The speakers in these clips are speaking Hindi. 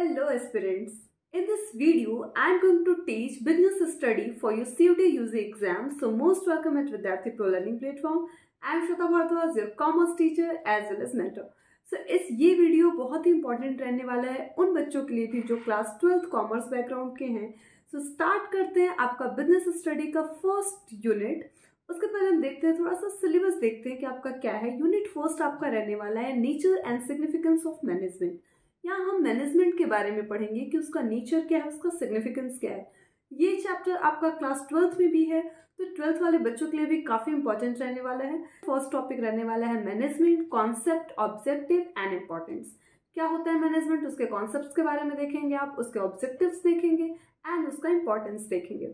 Hello aspirants. In this video, I am going to teach business study for your CUT UG exam. So most welcome at Vidyarthi Pro Learning Platform. I am Shweta Bhardwaj, your commerce teacher as well as mentor. So ये वीडियो बहुत ही इंपॉर्टेंट रहने वाला है उन बच्चों के लिए भी जो क्लास 12th कॉमर्स बैकग्राउंड के हैं. सो स्टार्ट करते हैं आपका बिजनेस स्टडी का फर्स्ट यूनिट. उसके पहले हम देखते हैं, थोड़ा सा सिलेबस देखते हैं कि आपका क्या है. यूनिट फर्स्ट आपका रहने वाला है nature and significance of management. यहाँ हम मैनेजमेंट के बारे में पढ़ेंगे कि उसका नेचर क्या है, उसका सिग्निफिकेंस क्या है. ये चैप्टर आपका क्लास 12th में भी है, तो 12th वाले बच्चों के लिए भी काफी इंपॉर्टेंट रहने वाला है. फर्स्ट टॉपिक रहने वाला है management, concept, objective and importance. क्या होता है मैनेजमेंट, उसके कॉन्सेप्ट्स के बारे में देखेंगे आप, उसके ऑब्जेक्टिव्स देखेंगे एंड उसका इंपॉर्टेंस देखेंगे.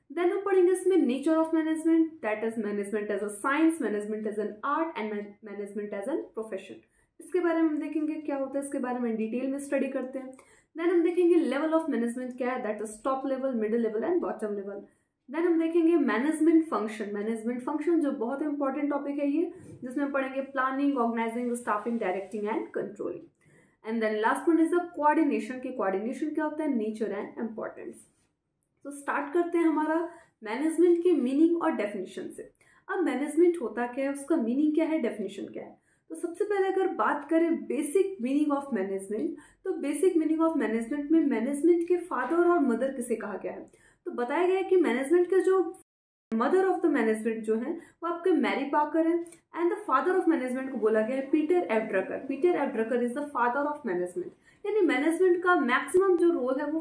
देन हम पढ़ेंगे इसमें nature of management, that is management as a science, management as an art and management as a profession. इसके बारे में हम देखेंगे क्या होता है, इसके बारे में डिटेल में स्टडी करते हैं. देन हम देखेंगे लेवल ऑफ मैनेजमेंट क्या है, that is top level, middle level and bottom level. Then हम देखेंगे मैनेजमेंट फंक्शन जो बहुत इंपॉर्टेंट टॉपिक है ये, जिसमें हम पढ़ेंगे planning, organising, staffing, directing and controlling. And then last one is the coordination. की कोऑर्डिनेशन क्या होता है, नेचर एंड इंपॉर्टेंस. तो स्टार्ट करते हैं हमारा मैनेजमेंट की मीनिंग और डेफिनेशन से. अब मैनेजमेंट होता क्या है, उसका मीनिंग क्या है, डेफिनेशन क्या है. तो सबसे पहले अगर बात करें बेसिक मीनिंग ऑफ मैनेजमेंट, तो बेसिक मीनिंग ऑफ मैनेजमेंट में मैनेजमेंट के फादर और मदर किसे कहा गया है. तो बताया गया है कि मैनेजमेंट के जो मदर ऑफ द मैनेजमेंट जो है वो आपके मैरी पाकर है, and the father of management को बोला गया है Peter F Drucker. Peter F Drucker is the father of management. यानी मैनेजमेंट का मैक्सिमम जो रोल है वो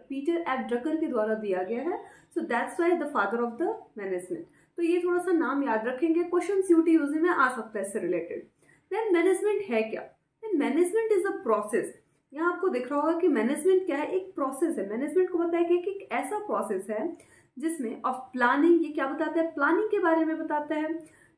पीटर एफ ड्रकर के द्वारा दिया गया है. So that's why the father of the management. तो ये थोड़ा सा नाम याद रखेंगे, क्वेश्चन CUT UG में आ सकता है इससे रिलेटेड. देन मैनेजमेंट है क्या, then management is a process. यहाँ आपको दिख रहा होगा कि मैनेजमेंट क्या है, एक प्रोसेस है. मैनेजमेंट को बताया गया कि एक ऐसा प्रोसेस है जिसमें ऑफ प्लानिंग, ये क्या बताता है, प्लानिंग के बारे में बताता है,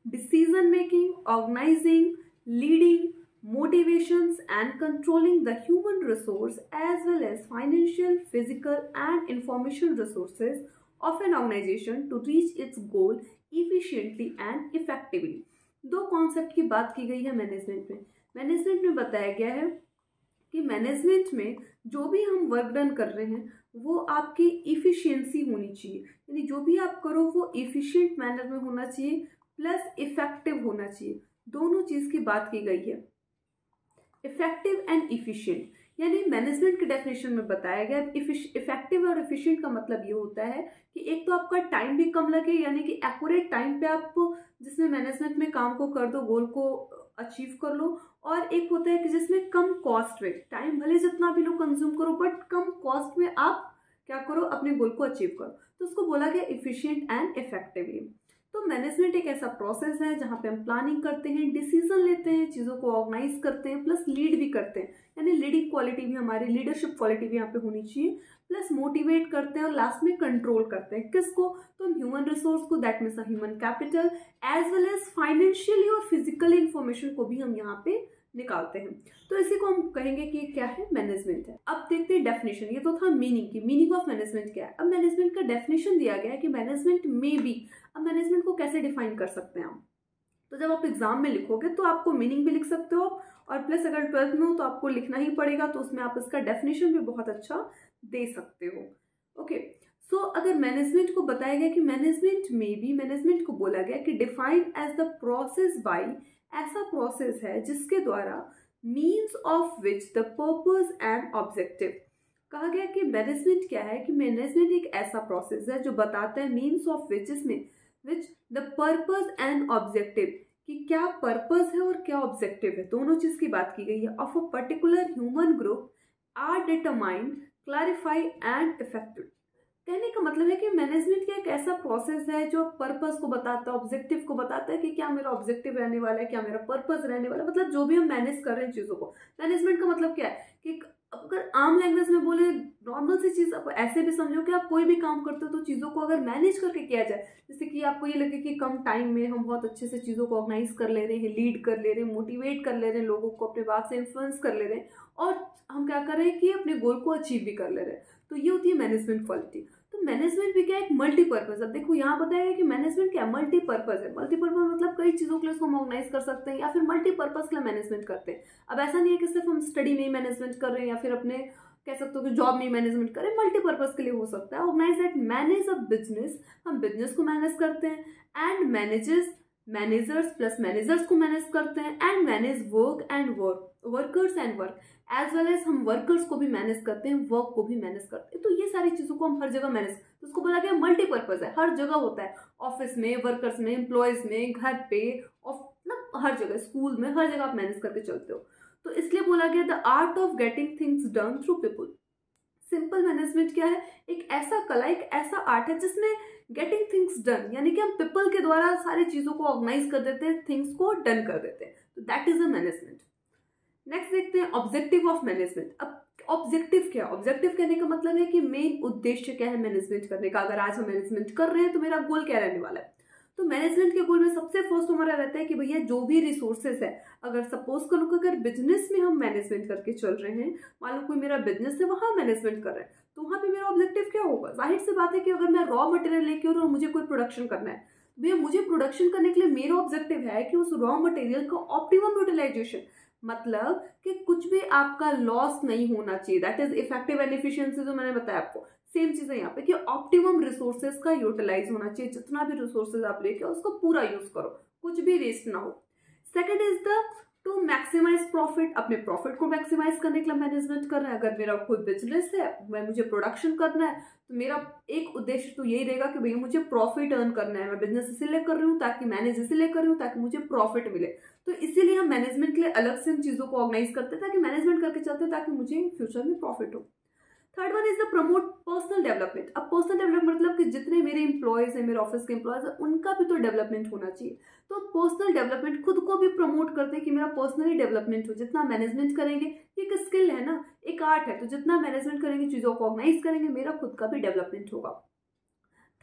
decision making, organising, leading, motivations and controlling the human resource as well as financial, physical and information resources of an organization to reach its goal efficiently and effectively. दो कॉन्सेप्ट की बात की गई है मैनेजमेंट में. मैनेजमेंट में बताया गया है कि मैनेजमेंट में जो भी हम वर्क डन कर रहे हैं वो आपकी इफिशियंसी होनी चाहिए. यानी जो भी आप करो वो इफिशिएंट मैनर में होना चाहिए प्लस इफेक्टिव होना चाहिए. दोनों चीज की बात की गई है, इफेक्टिव एंड इफिशिएंट. यानी मैनेजमेंट के डेफिनेशन में बताया गया इफेक्टिव और इफिशिएंट का मतलब ये होता है कि एक तो आपका टाइम भी कम लगे, यानी कि एक्यूरेट टाइम पे आप जिसमें मैनेजमेंट में काम को कर दो, गोल को अचीव कर लो. और एक होता है कि जिसमें कम कॉस्ट में, टाइम भले जितना भी लो कंज्यूम करो बट कम कॉस्ट में आप क्या करो, अपने गोल को अचीव करो. तो उसको बोला गया इफिशिएंट एंड इफेक्टिवली. तो मैनेजमेंट एक ऐसा प्रोसेस है जहां पे हम प्लानिंग करते हैं, डिसीजन लेते हैं, चीज़ों को ऑर्गेनाइज करते हैं, प्लस लीड भी करते हैं. यानी लीडिंग क्वालिटी भी, हमारी लीडरशिप क्वालिटी भी यहाँ पे होनी चाहिए, प्लस मोटिवेट करते हैं और लास्ट में कंट्रोल करते हैं. किसको, तो हम ह्यूमन रिसोर्स को, that means human capital, as well as financially और फिजिकली इंफॉर्मेशन को भी हम यहाँ पे निकालते हैं. तो इसी को हम कहेंगे कि क्या है, मैनेजमेंट है. अब देखते हैं डेफिनेशन. ये तो था मीनिंग की, मीनिंग ऑफ मैनेजमेंट क्या है. अब मैनेजमेंट का डेफिनेशन दिया गया है कि मैनेजमेंट में भी. अब मैनेजमेंट को कैसे डिफाइन कर सकते हैं हम, तो जब आप एग्जाम में लिखोगे तो आपको मीनिंग भी लिख सकते हो, और प्लस अगर 12th में हो तो आपको लिखना ही पड़ेगा, तो उसमें आप इसका डेफिनेशन भी बहुत अच्छा दे सकते हो. ओके, सो अगर मैनेजमेंट को बताया गया कि मैनेजमेंट में भी, मैनेजमेंट को बोला गया कि defined as the process by, ऐसा प्रोसेस है जिसके द्वारा means of which the purpose and objective. कहा गया कि मैनेजमेंट क्या है, कि मैनेजमेंट एक ऐसा प्रोसेस है जो बताता है मीन्स ऑफ विच, जिसमें विच द पर्पस एंड ऑब्जेक्टिव, कि क्या पर्पस है और क्या ऑब्जेक्टिव है, दोनों चीज की बात की गई है, of a particular human group are determined, clarify and effective. कहने का मतलब है कि मैनेजमेंट का एक ऐसा प्रोसेस है जो पर्पस को बताता है, ऑब्जेक्टिव को बताता है कि क्या मेरा ऑब्जेक्टिव रहने वाला है, क्या मेरा पर्पस रहने वाला है. मतलब जो भी हम मैनेज कर रहे हैं चीजों को, मैनेजमेंट का मतलब क्या है कि अगर आम लैंग्वेज में बोले, नॉर्मल सी चीज, आप ऐसे भी समझो कि आप कोई भी काम करते हो तो चीजों को अगर मैनेज करके किया जाए, जैसे कि आपको ये लगे कि कम टाइम में हम बहुत अच्छे से चीजों को ऑर्गेनाइज कर ले रहे हैं, लीड कर ले रहे हैं, मोटिवेट कर ले रहे हैं, लोगों को अपने बात से इन्फ्लुएंस कर ले रहे हैं, और हम क्या कर रहे हैं कि अपने गोल को अचीव भी कर ले रहे हैं. तो ये होती है मैनेजमेंट क्वालिटी. तो मैनेजमेंट भी क्या है, एक मल्टीपर्पज. अब देखो यहाँ बताया गया कि मैनेजमेंट क्या मल्टीपर्पज है. मल्टीपर्पज मतलब कई चीजों के लिए उसको हम ऑर्गेनाइज कर सकते हैं, या फिर मल्टीपर्पज के लिए मैनेजमेंट करते हैं. अब ऐसा नहीं है कि सिर्फ हम स्टडी में ही मैनेजमेंट कर रहे हैं या फिर अपने कह सकते हो कि जॉब में मैनेजमेंट करें, मल्टीपर्पज के लिए हो सकता है। Organise that manage a business, हम बिजनेस को मैनेज करते हैं, एंड मैनेजर्स प्लस मैनेजर्स को मैनेज करते हैं, and manage work and workers and work, as well as हम वर्कर्स को भी मैनेज करते हैं, वर्क को भी मैनेज करते हैं। तो ये सारी चीजों को हम हर जगह मैनेज, तो उसको बोला गया मल्टीपर्पज है, हर जगह होता है, ऑफिस में, वर्कर्स में, एम्प्लॉयज में, घर पे, मतलब हर जगह, स्कूल में, हर जगह आप मैनेज करके चलते हो। तो इसलिए बोला गया the art of getting things done through people. Simple management क्या है? एक ऐसा कला, एक ऐसा आर्ट है जिसमें गेटिंग थिंग्स डन, यानी कि हम पीपल के द्वारा सारी चीजों को ऑर्गेनाइज कर देते हैं, थिंग्स को डन कर देते हैं। तो that is a management. Next देखते हैं ऑब्जेक्टिव ऑफ मैनेजमेंट। अब ऑब्जेक्टिव क्या है? ऑब्जेक्टिव कहने का मतलब है कि मेन उद्देश्य क्या है मैनेजमेंट करने का। अगर आज हम मैनेजमेंट कर रहे हैं तो मेरा गोल क्या रहने वाला है? तो मैनेजमेंट के गोल में सबसे फर्स्ट हमारा रहता है कि भैया जो भी रिसोर्सेज है, अगर सपोज करो कि अगर बिजनेस में हम मैनेजमेंट करके चल रहे हैं, मान लो कोई मेरा बिजनेस है, वहां मैनेजमेंट कर रहे हैं, तो वहां पे मेरा ऑब्जेक्टिव क्या होगा? जाहिर सी बात है कि अगर मैं रॉ मटेरियल लेके और मुझे कोई प्रोडक्शन करना है, भैया मुझे प्रोडक्शन करने के लिए मेरा ऑब्जेक्टिव है कि उस रॉ मटेरियल का ऑप्टिमम यूटिलाइजेशन, मतलब कि कुछ भी आपका लॉस नहीं होना चाहिए। That is effective and efficiency, जो मैंने बताया आपको। सेम चीज है यहाँ पे कि ऑप्टिमम रिसोर्सेज का यूटिलाइज होना चाहिए, जितना भी रिसोर्सेज आप लेके उसको पूरा यूज करो, कुछ भी वेस्ट ना हो। Second is the to maximise profit, अपने प्रॉफिट को मैक्सिमाइज करने के लिए मैनेजमेंट कर रहा है। अगर मेरा कोई बिजनेस है, मुझे प्रोडक्शन करना है, तो मेरा एक उद्देश्य तो यही रहेगा कि भैया मुझे प्रॉफिट अर्न करना है। मैं बिजनेस इसीलिए कर रही हूँ ताकि, मैनेज इसीलिए कर रही हूँ ताकि मुझे प्रॉफिट मिले। तो इसीलिए हम मैनेजमेंट के लिए अलग से इन चीजों को ऑर्गेनाइज करते हैं ताकि मैनेजमेंट करके चलते हैं ताकि मुझे फ्यूचर में प्रॉफिट हो। Third one is the promote personal development. अब पर्सनल डेवलपमेंट मतलब कि जितने मेरे एम्प्लॉयज हैं, मेरे ऑफिस के एम्प्लॉयज हैं, उनका भी तो डेवलपमेंट होना चाहिए। तो पर्सनल डेवलपमेंट, खुद को भी प्रमोट करते हैं कि मेरा पर्सनली डेवलपमेंट हो। जितना मैनेजमेंट करेंगे, ये एक स्किल है ना, एक आर्ट है, तो जितना मैनेजमेंट करेंगे, चीजों को ऑर्गेनाइज करेंगे, मेरा खुद का भी डेवलपमेंट होगा।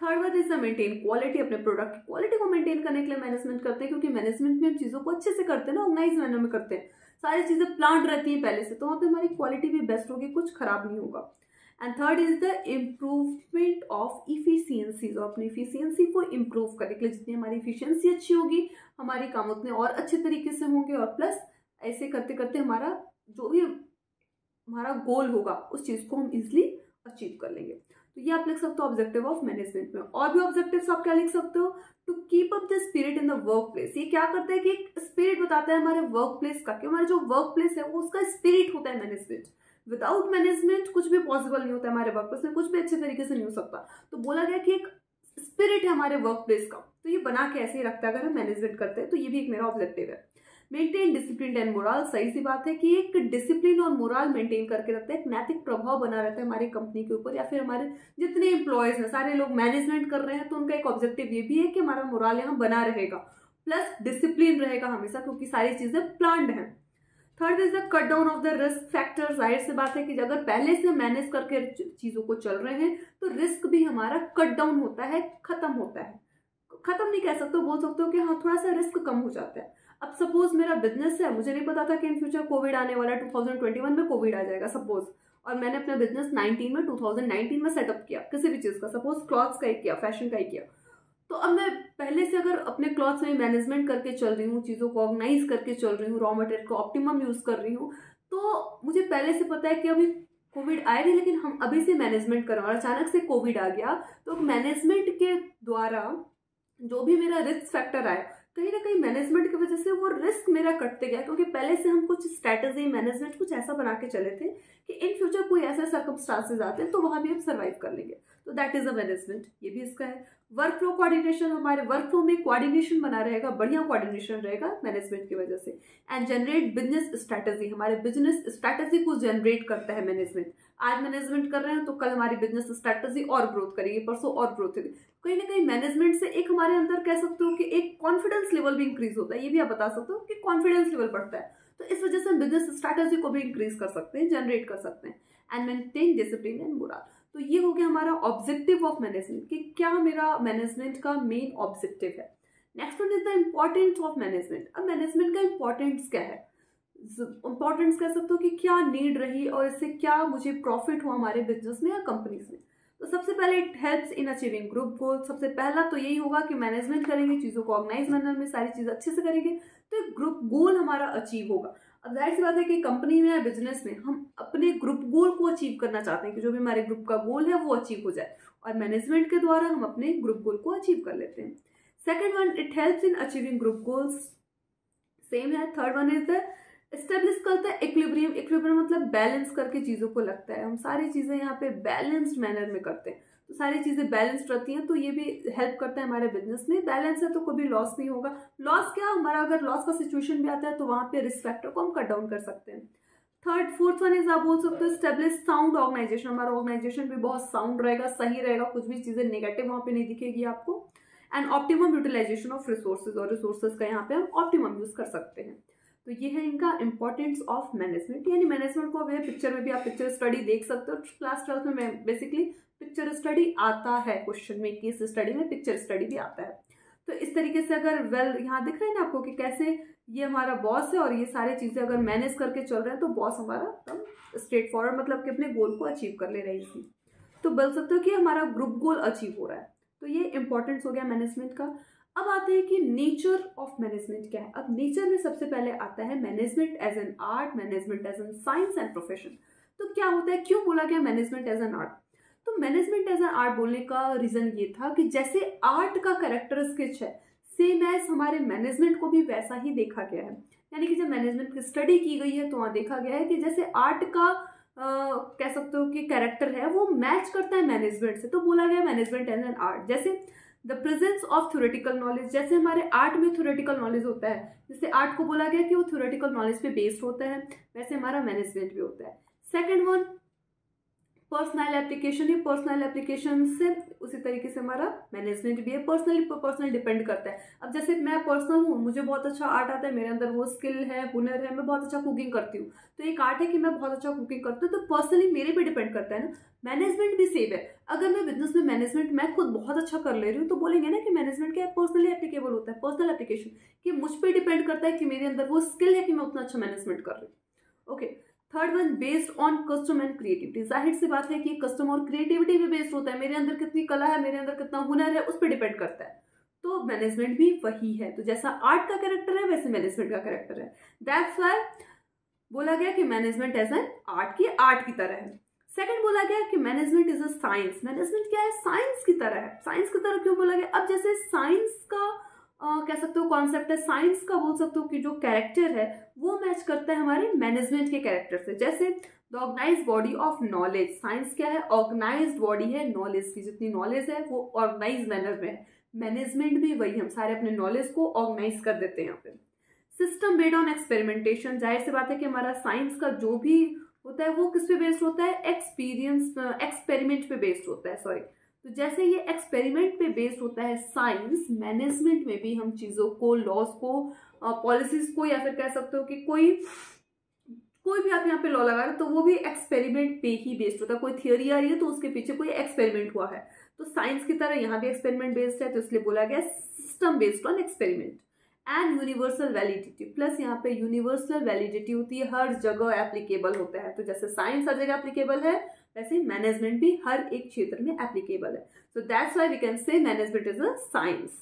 Third one is the maintain quality. अपने प्रोडक्ट की क्वालिटी को मेंटेन करने के लिए मैनेजमेंट करते हैं, क्योंकि मैनेजमेंट में हम चीजों को अच्छे से करते हैं ना, ऑर्गेनाइज मैनर में करते हैं, सारी चीजें प्लान रहती हैं पहले से, तो वहाँ पे हमारी क्वालिटी भी बेस्ट होगी, कुछ खराब नहीं होगा। And third is the improvement of efficiency. और अपनी इफिशियंसी को इम्प्रूव करने के लिए जितनी हमारी इफिशियंसी अच्छी होगी, हमारी काम उतने और अच्छे तरीके से होंगे, और प्लस ऐसे करते करते हमारा जो भी हमारा गोल होगा उस चीज को हम इजिली अचीव कर लेंगे। तो ये आप लिख सकते हो ऑब्जेक्टिव ऑफ मैनेजमेंट में। और भी ऑब्जेक्टिव्स आप क्या लिख सकते हो? To keep up the spirit in the workplace. ये क्या करता है कि एक स्पिरिट बताता है हमारे वर्क प्लेस का, कि हमारा जो वर्क प्लेस है वो उसका स्पिरिट होता है मैनेजमेंट। विदाउट मैनेजमेंट कुछ भी पॉसिबल नहीं होता है, हमारे वर्क प्लेस में कुछ भी अच्छे तरीके से नहीं हो सकता। तो बोला गया कि एक स्पिरिट है हमारे वर्क प्लेस का, तो ये बना के ऐसे ही रखता है अगर हम मैनेजमेंट करते हैं। तो ये भी एक मेरा ऑब्जेक्टिव है। Maintain discipline and moral. सही सी बात है कि एक डिसिप्लिन और मोरल मेंटेन करके रखता है, एक नैतिक प्रभाव बना रहता है हमारी कंपनी के ऊपर, या फिर हमारे जितने एम्प्लॉयज हैं, सारे लोग मैनेजमेंट कर रहे हैं, तो उनका एक ऑब्जेक्टिव ये भी है कि हमारा मोरल यहाँ बना रहेगा, प्लस डिसिप्लिन रहेगा हमेशा, क्योंकि सारी चीजें प्लान्ड हैं। Third is the cut down of the risk factor. जाहिर सी बात है कि अगर पहले से मैनेज करके चीजों को चल रहे हैं, तो रिस्क भी हमारा कट डाउन होता है, खत्म होता है। खत्म नहीं कह सकते, बोल सकते हो कि हाँ थोड़ा सा रिस्क कम हो जाता है। अब सपोज मेरा बिजनेस है, मुझे नहीं पता था कि इन फ्यूचर कोविड आने वाला है, 2021 में कोविड आ जाएगा सपोज, और मैंने अपना बिजनेस 2019 में सेटअप किया, किसी भी चीज का, सपोज क्लॉथ्स का ही किया, फैशन का ही किया। तो अब मैं पहले से अगर अपने क्लॉथ्स में मैनेजमेंट करके चल रही हूँ, चीजों को ऑर्गेनाइज करके चल रही हूँ, रॉ मटेरियल को ऑप्टिमम यूज कर रही हूँ, तो मुझे पहले से पता है कि अभी कोविड आया नहीं, लेकिन हम अभी से मैनेजमेंट कर रहे हैं, और अचानक से कोविड आ गया, तो मैनेजमेंट के द्वारा जो भी मेरा रिस्क फैक्टर आया, कहीं ना कहीं मैनेजमेंट की वजह से वो रिस्क मेरा कटते गया, क्योंकि पहले से हम कुछ स्ट्रैटेजी मैनेजमेंट कुछ ऐसा बना के चले थे कि इन फ्यूचर कोई ऐसे सर्कमस्टांसेस आते हैं तो वहां भी हम सर्वाइव कर लेंगे। तो दैट इज अ मैनेजमेंट, ये भी इसका है। वर्क फ्लो कोऑर्डिनेशन, हमारे वर्क फ्लो में कोऑर्डिनेशन बना रहेगा, बढ़िया कोऑर्डिनेशन रहेगा मैनेजमेंट की वजह से। एंड जनरेट बिजनेस स्ट्रैटेजी, हमारे बिजनेस स्ट्रैटेजी को जनरेट करता है मैनेजमेंट। आज मैनेजमेंट कर रहे हैं तो कल हमारी बिजनेस स्ट्रैटेजी और ग्रोथ करेगी, परसों और ग्रोथ करेगी। कहीं ना कहीं मैनेजमेंट से एक हमारे अंदर कह सकते हो कि एक कॉन्फिडेंस लेवल भी इंक्रीज होता है, ये भी आप बता सकते हो कि कॉन्फिडेंस लेवल बढ़ता है। तो इस वजह से हम बिजनेस स्ट्रैटेजी को भी इंक्रीज कर सकते हैं, जनरेट कर सकते हैं। And maintain discipline and moral. तो ये हो गया हमारा ऑब्जेक्टिव ऑफ मैनेजमेंट, कि क्या मेरा मैनेजमेंट का मेन ऑब्जेक्टिव है। Next one is the importance of management. अब मैनेजमेंट का इंपॉर्टेंस क्या है? इंपॉर्टेंस कह सकते हो कि क्या नीड रही और इससे क्या मुझे प्रॉफिट हुआ हमारे बिजनेस में या कंपनीज में। तो सबसे पहले it helps in achieving group गोल। सबसे पहला तो यही होगा कि मैनेजमेंट करेंगे, चीजों को ऑर्गेनाइज मैनर में सारी चीज अच्छे से करेंगे, तो एक ग्रुप गोल हमारा अचीव होगा। अब जाहिर सी बात है कि कंपनी में या बिजनेस में हम अपने ग्रुप गोल को अचीव करना चाहते हैं कि जो भी हमारे ग्रुप का गोल है वो अचीव हो जाए, और मैनेजमेंट के द्वारा हम अपने ग्रुप गोल को अचीव कर लेते हैं। Second one, it helps in achieving group goals, same है। Third one is the establish करता है इक्विलिब्रियम। इक्विलिब्रियम मतलब बैलेंस करके चीज़ों को लगता है, हम सारी चीज़ें यहाँ पे बैलेंस्ड मैनर में करते हैं, तो सारी चीज़ें बैलेंस्ड रहती हैं, तो ये भी हेल्प करता है हमारे बिजनेस में। बैलेंस है तो कभी लॉस नहीं होगा। लॉस क्या, हमारा अगर लॉस का सिचुएशन भी आता है तो वहाँ पे रिस्क फैक्टर को हम कट डाउन कर सकते हैं। फोर्थ वन इज आप बोल सकते हो स्टेब्लिश साउंड ऑर्गेनाइजेशन। हमारा ऑर्गेनाइजेशन भी बहुत साउंड रहेगा, सही रहेगा, कुछ भी चीज़ें नेगेटिव वहाँ पे नहीं दिखेगी आपको। And optimum utilisation of resources, और रिसोर्सेज का यहाँ पे हम ऑप्टिमम यूज कर सकते हैं। तो ये है इनका इंपॉर्टेंस ऑफ मैनेजमेंट। यानी मैनेजमेंट को अब पिक्चर में भी आप पिक्चर स्टडी देख सकते हो। क्लास 12 में बेसिकली पिक्चर स्टडी आता है, क्वेश्चन में केस स्टडी में पिक्चर स्टडी भी आता है। तो इस तरीके से अगर यहाँ दिख रहा है ना आपको कि कैसे ये हमारा बॉस है और ये सारी चीज़ें अगर मैनेज करके चल रहे हैं तो बॉस हमारा एकदम स्ट्रेट फॉरवर्ड, मतलब कि अपने गोल को अचीव कर ले रहे हैं इसमें। तो बोल सकते हो कि हमारा ग्रुप गोल अचीव हो रहा है। तो ये इंपॉर्टेंस हो गया मैनेजमेंट का। अब आते हैं कि नेचर ऑफ मैनेजमेंट क्या है। अब नेचर में सबसे पहले आता है management as an art, management as an science and profession. तो क्या होता है, क्यों बोला गया मैनेजमेंट एज एन आर्ट? तो मैनेजमेंट एज एन आर्ट बोलने का रीजन ये था कि जैसे आर्ट का कैरेक्टर स्केच है, सेम एज हमारे मैनेजमेंट को भी वैसा ही देखा गया है। यानी कि जब मैनेजमेंट की स्टडी की गई है तो वहाँ देखा गया है कि जैसे आर्ट का कह सकते हो कि कैरेक्टर है वो मैच करता है मैनेजमेंट से, तो बोला गया मैनेजमेंट एज एन आर्ट। जैसे the presence of theoretical knowledge, जैसे हमारे आर्ट में थ्योरेटिकल नॉलेज होता है, जैसे आर्ट को बोला गया कि वो थ्योरेटिकल नॉलेज पे बेस्ड होता है, वैसे हमारा मैनेजमेंट भी होता है। Second one, personal application. ये पर्सनल एप्लीकेशन से उसी तरीके से हमारा मैनेजमेंट भी है, पर्सनल डिपेंड करता है। अब जैसे मैं पर्सनल हूँ, मुझे बहुत अच्छा आर्ट आता है, मेरे अंदर वो स्किल है, हुनर है, मैं बहुत अच्छा कुकिंग करती हूँ, तो एक आर्ट है कि मैं बहुत अच्छा कुकिंग करती हूँ, तो पर्सनली मेरे पे डिपेंड करता है ना। मैनेजमेंट भी सेम है। अगर मैं बिजनेस में मैनेजमेंट मैं खुद बहुत अच्छा कर ले रही हूँ तो बोलेंगे ना कि मैनेजमेंट क्या है, पर्सनली एप्लीकेबल होता है, पर्सनल एप्लीकेशन, कि मुझ पर डिपेंड करता है कि मेरे अंदर वो स्किल है कि मैं उतना अच्छा मैनेजमेंट कर रही हूँ। Okay. Third one, based on custom and creativity. जाहिर सी बात है कि कस्टम और क्रिएटिविटी भी बेस्ड होता है, मेरे अंदर कितनी कला है, मेरे अंदर कितना हुनर है, उस पर डिपेंड करता है। तो मैनेजमेंट भी वही है। तो जैसा आर्ट का कैरेक्टर है वैसे मैनेजमेंट का कैरेक्टर है। दैट्स व्हाई बोला गया कि मैनेजमेंट एज एन आर्ट की तरह है। सेकंड बोला गया कि management is a science. Management क्या है, साइंस की तरह है। साइंस की तरह क्यों बोला गया? अब जैसे साइंस का कह सकते हो कॉन्सेप्ट है, साइंस का बोल सकते हो कि जो कैरेक्टर है वो मैच करता है हमारे मैनेजमेंट के कैरेक्टर से। जैसे the organised body of knowledge, science क्या है, ऑर्गेनाइज्ड बॉडी है नॉलेज की, जितनी नॉलेज है वो ऑर्गेनाइज मैनर में है। मैनेजमेंट भी वही, हम सारे अपने नॉलेज को ऑर्गेनाइज कर देते हैं यहाँ पे। सिस्टम बेस्ड ऑन एक्सपेरिमेंटेशन, जाहिर सी बात है कि हमारा साइंस का जो भी होता है वो किस पे बेस्ड होता है, एक्सपेरिमेंट पे बेस्ड होता है, सॉरी। तो जैसे ये एक्सपेरिमेंट पे बेस्ड होता है साइंस, मैनेजमेंट में भी हम चीज़ों को, लॉज को, पॉलिसीज को, या फिर कह सकते हो कि कोई भी आप यहाँ पे लॉ लगा रहे हो तो वो भी एक्सपेरिमेंट पे ही बेस्ड होता है। कोई थियोरी आ रही है तो उसके पीछे कोई एक्सपेरिमेंट हुआ है, तो साइंस की तरह यहाँ भी एक्सपेरिमेंट बेस्ड है, तो इसलिए बोला गया system based on experiment. And universal validity, plus यहाँ पे यूनिवर्सल वैलिडिटी होती है, हर जगह एप्लीकेबल होता है। तो जैसे साइंस हर जगह एप्लीकेबल है वैसे मैनेजमेंट भी हर एक क्षेत्र में एप्लीकेबल है। So that's why we can say management is a science.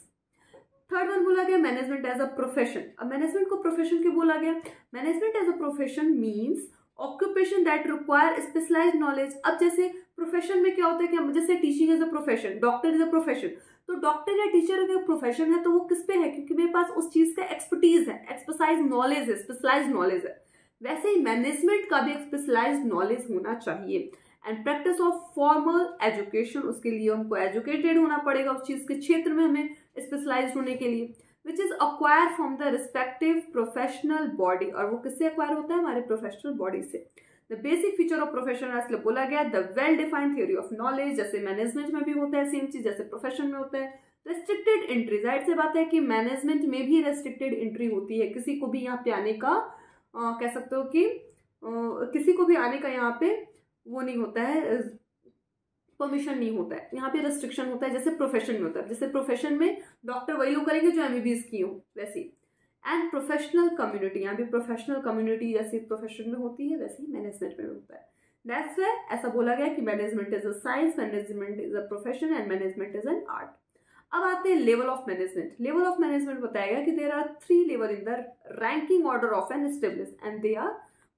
Third one बोला गया मैनेजमेंट एज अ प्रोफेशन। अब मैनेजमेंट को प्रोफेशन क्यों बोला गया? Management as a profession means occupation that require specialised knowledge. अब जैसे प्रोफेशन में क्या होता है कि जैसे teaching is a profession, doctor is a profession, तो डॉक्टर या टीचर का प्रोफेशन है तो वो किस पे है, क्योंकि मेरे पास उस चीज का एक्सपर्टीज है, एक्सपर्साइज नॉलेज है, स्पेशलाइज्ड नॉलेज है। वैसे ही मैनेजमेंट का भी एक स्पेशलाइज्ड नॉलेज होना चाहिए। And practice of formal education, उसके लिए हमको एजुकेटेड होना पड़ेगा उस चीज के क्षेत्र में, हमें स्पेशलाइज्ड होने के लिए, which is acquire from the respective professional body. और वो किससे अक्वायर होता है? हमारे प्रोफेशनल बॉडी से। The basic feature of profession इसलिए बोला गया the well defined theory of knowledge. जैसे मैनेजमेंट में भी होता है सेम चीज जैसे प्रोफेशन में होता है। रेस्ट्रिक्टेड एंट्री, जाहिर सी बात है कि मैनेजमेंट में भी रेस्ट्रिक्टेड एंट्री होती है, किसी को भी यहाँ पे आने का कह सकते हो कि किसी को भी आने का यहाँ पे वो नहीं होता है, परमिशन नहीं होता है, यहाँ पे रेस्ट्रिक्शन होता है जैसे प्रोफेशन में होता है। जैसे प्रोफेशन में डॉक्टर वही लोग करेंगे जो एमबीबीएस की हो, वैसे। एंड प्रोफेशनल कम्युनिटी, यहाँ भी प्रोफेशनल कम्युनिटी जैसे प्रोफेशन में होती है वैसे ही मैनेजमेंट में होता है। दैट्स व्हाई ऐसा बोला गया कि management is a science, management is a profession and management is an art. अब आते हैं level of management. Level of management बताएगा कि there are 3 level in the ranking order of an establish and they are,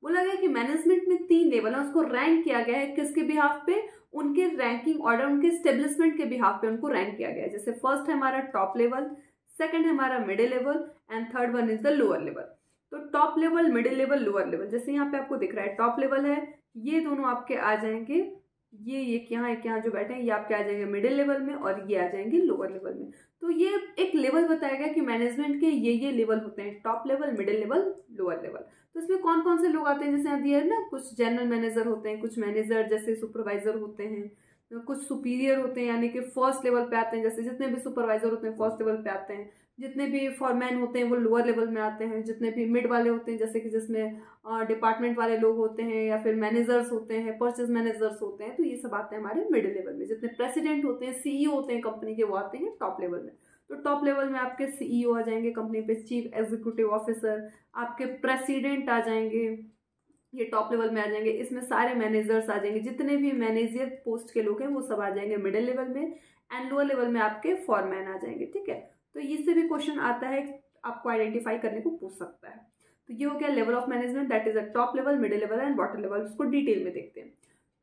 बोला गया कि मैनेजमेंट में 3 लेवल है, उसको रैंक किया गया है किसके बिहाफ पे, उनके रैंकिंग ऑर्डर, उनके स्टेब्लिशमेंट के बिहाफ पे उनको रैंक किया गया है। जैसे फर्स्ट है हमारा टॉप लेवल, सेकंड है हमारा middle level and third one is the lower level. तो top level, middle level, lower level, जैसे यहाँ पे आपको दिख रहा है टॉप लेवल है, ये दोनों आपके आ जाएंगे, ये यहाँ जो बैठे हैं ये आपके आ जाएंगे मिडिल लेवल में और ये आ जाएंगे लोअर लेवल में। तो ये एक लेवल बताएगा कि मैनेजमेंट के ये लेवल होते हैं, top level, middle level, lower level. तो इसमें कौन कौन से लोग आते हैं, जैसे यहाँ दिया है ना, कुछ जनरल मैनेजर होते हैं, कुछ मैनेजर जैसे सुपरवाइजर होते हैं, कुछ सुपीरियर होते हैं यानी कि फर्स्ट लेवल पे आते हैं, जैसे जितने भी सुपरवाइजर होते हैं फर्स्ट लेवल पे आते हैं, जितने भी फॉरमैन होते हैं वो लोअर लेवल में आते हैं, जितने भी मिड वाले होते हैं जैसे कि जिसमें डिपार्टमेंट वाले लोग होते हैं या फिर मैनेजर्स होते हैं, परचेज मैनेजर्स होते हैं, तो ये सब आते हैं हमारे मिडिल लेवल में। जितने प्रेसिडेंट होते हैं, सीईओ होते हैं कंपनी के, वो आते हैं टॉप लेवल में। तो टॉप लेवल में आपके सीईओ आ जाएंगे कंपनी पे, चीफ एग्जीक्यूटिव ऑफिसर, आपके प्रेसिडेंट आ जाएंगे, ये टॉप लेवल में आ जाएंगे। इसमें सारे मैनेजर्स आ जाएंगे, जितने भी मैनेजर पोस्ट के लोग हैं वो सब आ जाएंगे मिडिल लेवल में, एंड लोअर लेवल में आपके फॉरमैन आ जाएंगे। ठीक है, तो इससे भी क्वेश्चन आता है, आपको आइडेंटिफाई करने को पूछ सकता है। तो ये हो गया level of management, that is a top level, middle level and bottom level. उसको डिटेल में देखते हैं।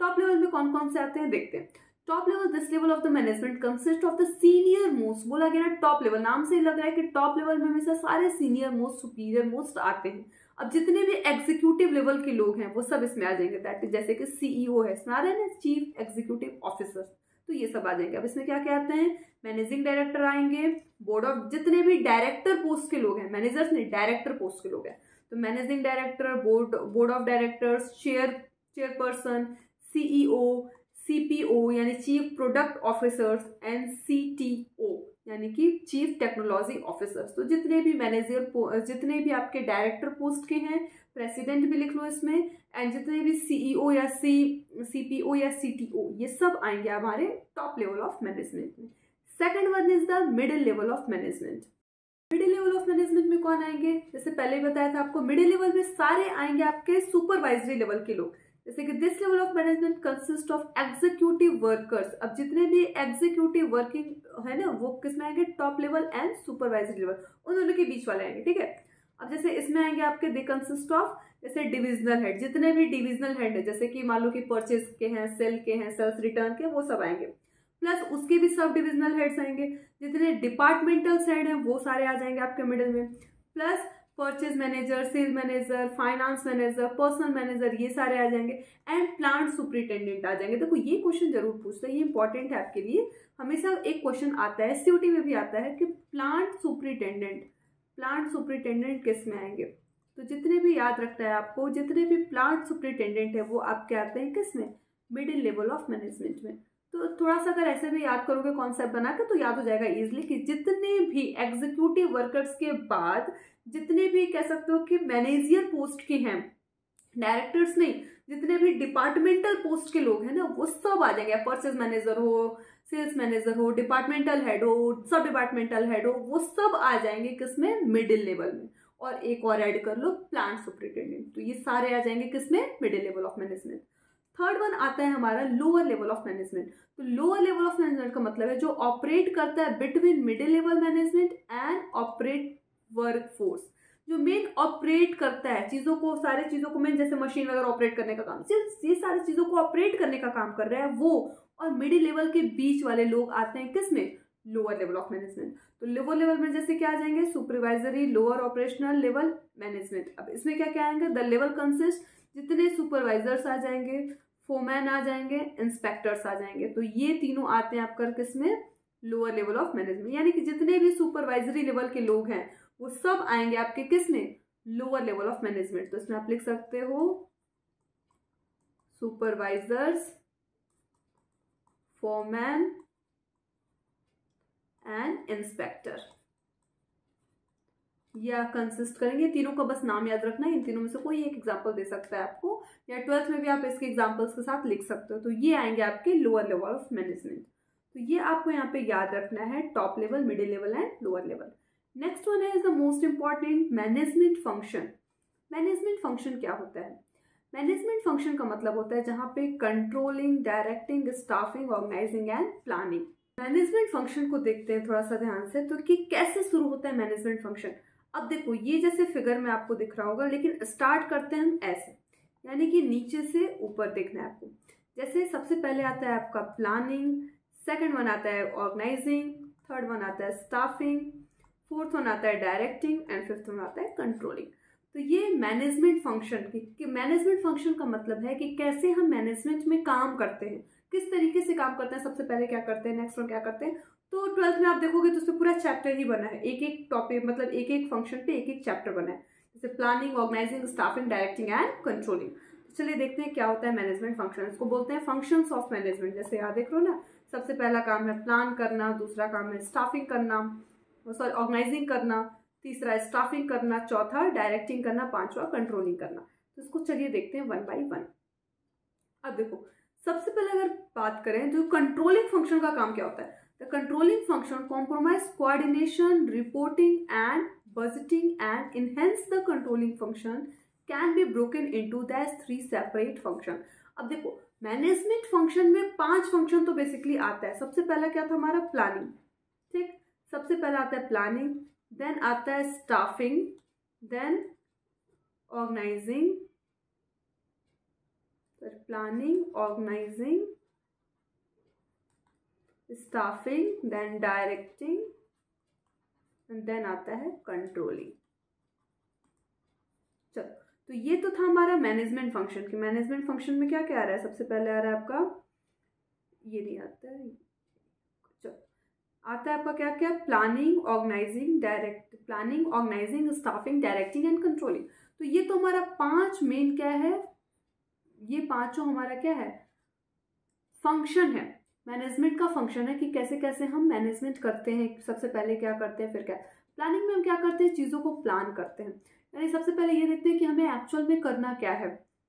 टॉप लेवल में कौन कौन से आते हैं देखते हैं। Top level, this level of the management consist of the senior most, बोला गया ना टॉप लेवल, नाम से ही लग रहा है कि टॉप लेवल में हमेशा सारे सीनियर मोस्ट, सुपीरियर मोस्ट आते हैं। अब जितने भी एग्जीक्यूटिव लेवल के लोग हैं वो सब इसमें आ जाएंगे, दैट इज जैसे कि सीईओ है, इसमें आ रहे हैं ना चीफ एग्जीक्यूटिव ऑफिसर, तो ये सब आ जाएंगे। अब इसमें क्या क्या आते हैं, मैनेजिंग डायरेक्टर आएंगे, बोर्ड ऑफ, जितने भी डायरेक्टर पोस्ट के लोग हैं, मैनेजर्स नहीं डायरेक्टर पोस्ट के लोग हैं, तो managing director, board of directors, chairperson, CEO, CPO यानी chief product officers and CTO यानी कि चीफ टेक्नोलॉजी ऑफिसर्स। तो जितने भी मैनेजर, जितने भी आपके डायरेक्टर पोस्ट के हैं, प्रेसिडेंट भी लिख लो इसमें, एंड जितने भी सीईओ या सीपीओ या सीटीओ, ये सब आएंगे हमारे टॉप लेवल ऑफ मैनेजमेंट में। Second one is the middle level of management. Middle level of management में कौन आएंगे, जैसे पहले ही बताया था आपको, मिडिल लेवल में सारे आएंगे आपके सुपरवाइजरी लेवल के लोग, जैसे कि this level of management consist of executive workers. अब जितने भी एग्जीक्यूटिव वर्किंग है ना वो किसमें आएंगे, top level and supervisory level, उन दोनों के बीच वाले आएंगे। ठीक है, अब जैसे इसमें आएंगे आपके दे कंसिस्ट ऑफ, जैसे डिविजनल हेड, जितने भी डिविजनल हेड है, जैसे कि मान लो कि परचेज के हैं, सेल के हैं, सेल्स रिटर्न के, वो सब आएंगे, प्लस उसके भी सब डिविजनल हेड्स आएंगे। जितने डिपार्टमेंटल हेड हैं वो सारे आ जाएंगे आपके मिडिल में, plus purchase manager, sale manager, finance manager, personal manager, ये सारे आ जाएंगे, एंड प्लांट सुपरिटेंडेंट आ जाएंगे। देखो ये क्वेश्चन जरूर पूछते हैं, ये इंपॉर्टेंट है आपके लिए, हमेशा एक क्वेश्चन आता है, सीयूटी में भी आता है कि प्लांट सुपरिटेंडेंट किस में आएंगे। तो जितने भी याद रखना है आपको, जितने भी प्लांट सुपरिटेंडेंट है वो आपके आते हैं किस में, मिडिल लेवल ऑफ मैनेजमेंट में। तो थोड़ा सा अगर ऐसे भी याद करोगे कॉन्सेप्ट बना के तो याद हो जाएगा इजीली कि जितने भी एग्जीक्यूटिव वर्कर्स के बाद जितने भी कह सकते हो कि मैनेजर पोस्ट के हैं, डायरेक्टर्स नहीं, जितने भी डिपार्टमेंटल पोस्ट के लोग हैं ना वो सब आ जाएंगे, परचेज मैनेजर हो, सेल्स मैनेजर हो, डिपार्टमेंटल हेड हो, सब डिपार्टमेंटल हेड हो, वो सब आ जाएंगे किसमें, मिडिल लेवल में। और एक और ऐड कर लो प्लांट सुपरिटेंडेंट, तो ये सारे आ जाएंगे किसमें, middle level of management. Third one आता है हमारा लोअर लेवल ऑफ मैनेजमेंट। तो लोअर लेवल ऑफ मैनेजमेंट का मतलब है जो ऑपरेट करता है between middle level management and operate workforce, जो मेन ऑपरेट करता है चीजों को, सारे चीजों को, मेन जैसे मशीन वगैरह ऑपरेट करने का काम, ये सारी चीजों को ऑपरेट करने का काम कर रहा है वो, और मिडिल लेवल के बीच वाले लोग आते हैं किसमें, लोअर लेवल ऑफ मैनेजमेंट। तो लोअर लेवल में जैसे क्या आ जाएंगे, supervisory, lower operational level management. अब इसमें क्या क्या आएंगे, द लेवल कंसिस्ट, जितने सुपरवाइजर्स आ जाएंगे, फोरमैन आ जाएंगे, इंस्पेक्टर्स आ जाएंगे, तो ये तीनों आते हैं आपका किसमें, लोअर लेवल ऑफ मैनेजमेंट। यानी कि जितने भी सुपरवाइजरी लेवल के लोग हैं वो सब आएंगे आपके किसमें, लोअर लेवल ऑफ मैनेजमेंट। तो इसमें आप लिख सकते हो सुपरवाइजर्स, फोरमैन एंड इंस्पेक्टर, या कंसिस्ट करेंगे। तीनों का बस नाम याद रखना है, इन तीनों में से कोई एक एग्जांपल दे सकता है आपको, या 12th में भी आप इसके एग्जांपल्स के साथ लिख सकते हो। तो ये आएंगे आपके लोअर लेवल ऑफ मैनेजमेंट। तो ये आपको यहाँ पे याद रखना है, top level, middle level and lower level. Next one है the most important, management function. Management function क्या होता है, मैनेजमेंट फंक्शन का मतलब होता है जहाँ पे controlling, directing, staffing, organising and planning, management function को देखते हैं थोड़ा सा ध्यान से, तो कि कैसे शुरू होता है मैनेजमेंट फंक्शन। अब देखो ये जैसे फिगर में आपको दिख रहा होगा, लेकिन स्टार्ट करते हैं हम ऐसे, यानी कि नीचे से ऊपर देखना है आपको। जैसे सबसे पहले आता है आपका प्लानिंग, सेकंड वन आता है ऑर्गेनाइजिंग, थर्ड वन आता है स्टाफिंग, फोर्थ वन आता है डायरेक्टिंग एंड फिफ्थ वन आता है कंट्रोलिंग। तो ये मैनेजमेंट फंक्शन की मैनेजमेंट फंक्शन का मतलब है कि कैसे हम मैनेजमेंट में काम करते हैं, किस तरीके से काम करते हैं, सबसे पहले क्या करते हैं, नेक्स्ट वन क्या करते हैं। तो 12th में आप देखोगे तो उससे पूरा चैप्टर ही बना है, एक एक टॉपिक मतलब एक एक फंक्शन पे एक एक चैप्टर बना है, जैसे planning, organising, staffing, directing and controlling. तो चलिए देखते हैं क्या होता है मैनेजमेंट फंक्शन। इसको बोलते हैं फंक्शंस ऑफ मैनेजमेंट। जैसे याद देख लो ना, सबसे पहला काम है प्लान करना, दूसरा काम है स्टाफिंग करना, सॉरी ऑर्गेनाइजिंग करना, तीसरा स्टाफिंग करना, चौथा डायरेक्टिंग करना, पांचवा कंट्रोलिंग करना। तो इसको चलिए देखते हैं वन बाय वन। अब देखो सबसे पहले अगर बात करें तो कंट्रोलिंग फंक्शन का काम क्या होता है। The controlling function compromise coordination, reporting and budgeting and enhance the controlling function can be broken into that 3 separate function. अब देखो मैनेजमेंट फंक्शन में 5 फंक्शन तो बेसिकली आता है। सबसे पहला क्या था हमारा प्लानिंग, ठीक, सबसे पहला आता है प्लानिंग, देन आता है staffing, then organising, planning, organising, staffing, then directing and then आता है कंट्रोलिंग। चलो तो ये तो था हमारा मैनेजमेंट फंक्शन की। मैनेजमेंट फंक्शन में क्या क्या आ रहा है, सबसे पहले आ रहा है आपका, ये नहीं आता है, चलो आता है आपका क्या क्या, planning, organising, planning, organising, staffing, directing and controlling. तो ये तो हमारा 5 मेन क्या है, ये पांचों हमारा क्या है, फंक्शन है, मैनेजमेंट का फंक्शन है कि कैसे कैसे हम मैनेजमेंट करते हैं। सबसे पहले क्या करते हैं, फिर क्या प्लानिंग में हम क्या करते हैं, चीज़ों को प्लान करते हैं, यानी सबसे पहले ये देखते हैं कि हमें एक्चुअल में करना क्या है।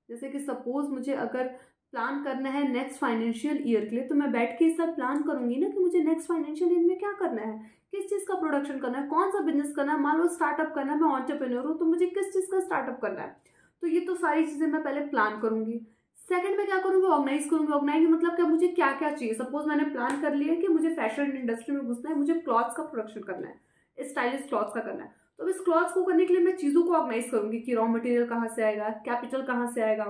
जैसे कि सपोज मुझे अगर प्लान करना है नेक्स्ट फाइनेंशियल ईयर के लिए, तो मैं बैठ के इस सब प्लान करूंगी ना कि मुझे नेक्स्ट फाइनेंशियल ईयर में क्या करना है, किस चीज़ का प्रोडक्शन करना है, कौन सा बिजनेस करना है। मान लो स्टार्टअप करना है, मैं एंटरप्रेन्योर हूँ, तो मुझे किस चीज़ का स्टार्टअप करना है। तो ये तो सारी चीज़ें मैं पहले प्लान करूंगी। सेकंड में क्या करूंगी, ऑर्गेनाइज करूंगी। ऑर्गेनाइज मतलब क्या, मुझे क्या क्या चाहिए। सपोज मैंने प्लान कर लिया कि मुझे फैशन इंडस्ट्री में घुसना है, मुझे क्लॉथ्स का प्रोडक्शन करना है, स्टाइलिश क्लॉथ्स का करना है। तो इस क्लॉथ्स को करने के लिए मैं चीज़ों को ऑर्गेनाइज करूंगी कि रॉ मटेरियल कहाँ से आएगा, कैपिटल कहाँ से आएगा,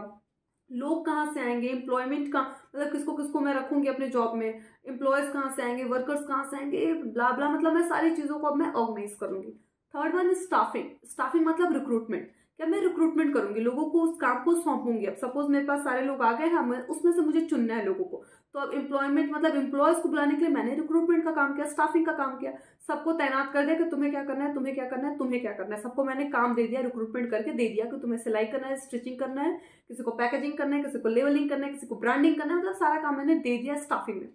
लोग कहाँ से आएंगे, एम्प्लॉयमेंट का मतलब किसको किसको मैं रखूंगी अपने जॉब में, एम्प्लॉयज कहाँ से आएंगे, वर्कर्स कहाँ से आएंगे, ब्ला ब्ला, मतलब मैं सारी चीज़ों को अब मैं ऑर्गेनाइज करूंगी। Third one is staffing. Staffing मतलब रिक्रूटमेंट, क्या मैं रिक्रूटमेंट करूंगी, लोगों को उस काम को सौंपूंगी। अब सपोज मेरे पास सारे लोग आ गए हैं, उसमें से मुझे चुनना है लोगों को, तो अब एम्प्लॉयमेंट मतलब एम्प्लॉयज को बुलाने के लिए मैंने रिक्रूटमेंट का काम किया, स्टाफिंग का काम किया, सबको तैनात कर दिया कि तुम्हें क्या करना है, तुम्हें क्या करना है, तुम्हें क्या करना है। सबको मैंने काम दे दिया, रिक्रूटमेंट करके दे दिया कि तुम्हें सिलाई करना है, स्टिचिंग करना है, किसी को पैकेजिंग करना है, किसी को लेवलिंग करना है, किसी को ब्रांडिंग करना है, मतलब सारा काम मैंने दे दिया स्टाफिंग में।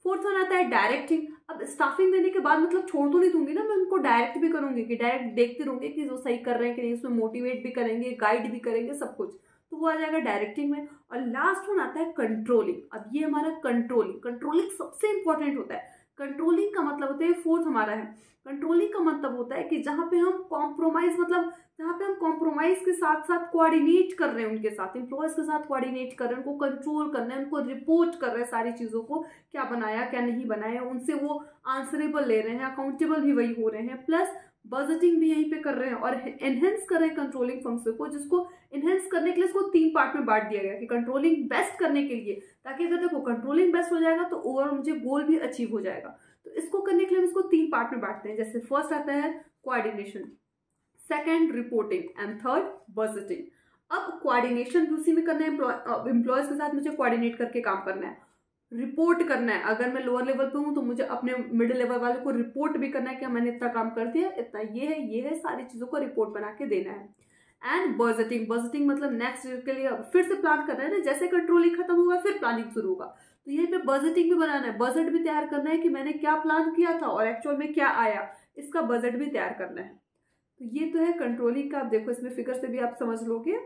फोर्थ वन आता है डायरेक्टिंग। अब स्टाफिंग देने के बाद मतलब छोड़ तो नहीं दूंगी ना, मैं उनको डायरेक्ट भी करूंगी कि डायरेक्ट देखते रहूंगी कि जो सही कर रहे हैं कि नहीं, उसमें मोटिवेट भी करेंगे, गाइड भी करेंगे, सब कुछ, तो वो आ जाएगा डायरेक्टिंग में। और लास्ट वन आता है कंट्रोलिंग। अब ये हमारा कंट्रोलिंग सबसे इंपॉर्टेंट होता है। कंट्रोलिंग का मतलब होता है, फोर्थ हमारा है, कंट्रोलिंग का मतलब होता है कि जहां पे हम कॉम्प्रोमाइज मतलब जहाँ पे हम कॉम्प्रोमाइज के साथ साथ कोऑर्डिनेट कर रहे हैं, उनके साथ एम्प्लॉयज के साथ कोऑर्डिनेट कर रहे हैं, उनको कंट्रोल करना है, उनको रिपोर्ट कर रहे हैं सारी चीज़ों को, क्या बनाया क्या नहीं बनाया, उनसे वो आंसरेबल ले रहे हैं, अकाउंटेबल भी वही हो रहे हैं, प्लस बजटिंग भी यहीं पे कर रहे हैं और एनहेंस कर रहे हैं कंट्रोलिंग फंक्शन को, जिसको एनहेंस करने के लिए इसको 3 पार्ट में बांट दिया गया कि कंट्रोलिंग बेस्ट करने के लिए, ताकि अगर देखो कंट्रोलिंग बेस्ट हो जाएगा तो ओवरऑल मुझे गोल भी अचीव हो जाएगा। तो इसको करने के लिए हम इसको 3 पार्ट में बांटते हैं। जैसे फर्स्ट आता है coordination, second reporting and third budgeting. अब कोऑर्डिनेशन भी उसी में करना है, एम्प्लॉयज के साथ मुझे कोऑर्डिनेट करके काम करना है, रिपोर्ट करना है, अगर मैं लोअर लेवल पे हूँ तो मुझे अपने मिडिल लेवल वाले को रिपोर्ट भी करना है कि मैंने इतना काम कर दिया, इतना ये है, सारी चीज़ों को रिपोर्ट बना के देना है। एंड बजटिंग मतलब नेक्स्ट ईयर के लिए फिर से प्लान करना है ना, जैसे कंट्रोलिंग खत्म होगा फिर प्लानिंग शुरू होगा, तो यहीं पे बजटिंग भी बनाना है, बजट भी तैयार करना है कि मैंने क्या प्लान किया था और एक्चुअल में क्या आया, इसका बजट भी तैयार करना है। तो ये तो है कंट्रोलिंग का। आप देखो इसमें फिगर से भी आप समझ लोगे,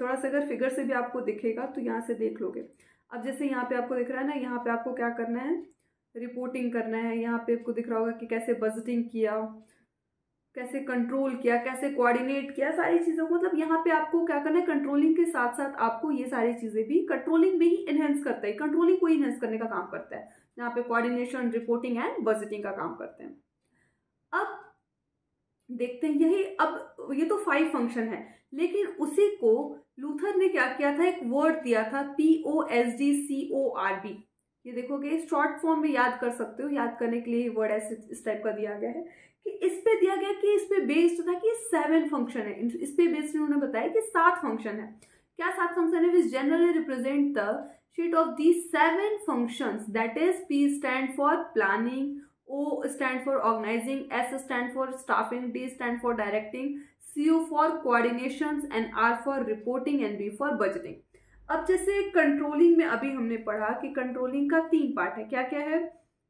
थोड़ा सा अगर फिगर से भी आपको दिखेगा तो यहाँ से देख लोगे। अब जैसे यहाँ पे आपको दिख रहा है ना, यहाँ पे आपको क्या करना है, रिपोर्टिंग करना है, यहाँ पे आपको दिख रहा होगा कि कैसे बजटिंग किया, कैसे कंट्रोल किया, कैसे कोऑर्डिनेट किया, सारी चीज़ों को, मतलब यहाँ पे आपको क्या करना है, कंट्रोलिंग के साथ साथ आपको ये सारी चीज़ें भी कंट्रोलिंग में ही इनहेंस करता है, कंट्रोलिंग को ही इनहेंस करने का काम करता है, यहाँ पे कोऑर्डिनेशन, रिपोर्टिंग एंड बजटिंग का काम करते हैं। अब देखते हैं यही, अब ये तो 5 फंक्शन है, लेकिन उसी को लूथर ने क्या किया था, एक वर्ड दिया था POSGCORB। ये देखोगे शॉर्ट फॉर्म में याद कर सकते हो, याद करने के लिए वर्ड ऐसे इस टाइप का दिया गया है कि इस पे दिया गया कि इस पे बेस्ड था कि 7 फंक्शन है, इस पे बेस्ड उन्होंने बताया कि 7 फंक्शन है। क्या 7 फंक्शन है? Which generally represent the sheet of these 7 functions, that is P stand for planning, O stand for organizing, S stand for staffing, D stand for directing, CO for coordinations and R for reporting and B for budgeting। अब जैसे कंट्रोलिंग में अभी हमने पढ़ा कि कंट्रोलिंग का 3 पार्ट है, क्या क्या है?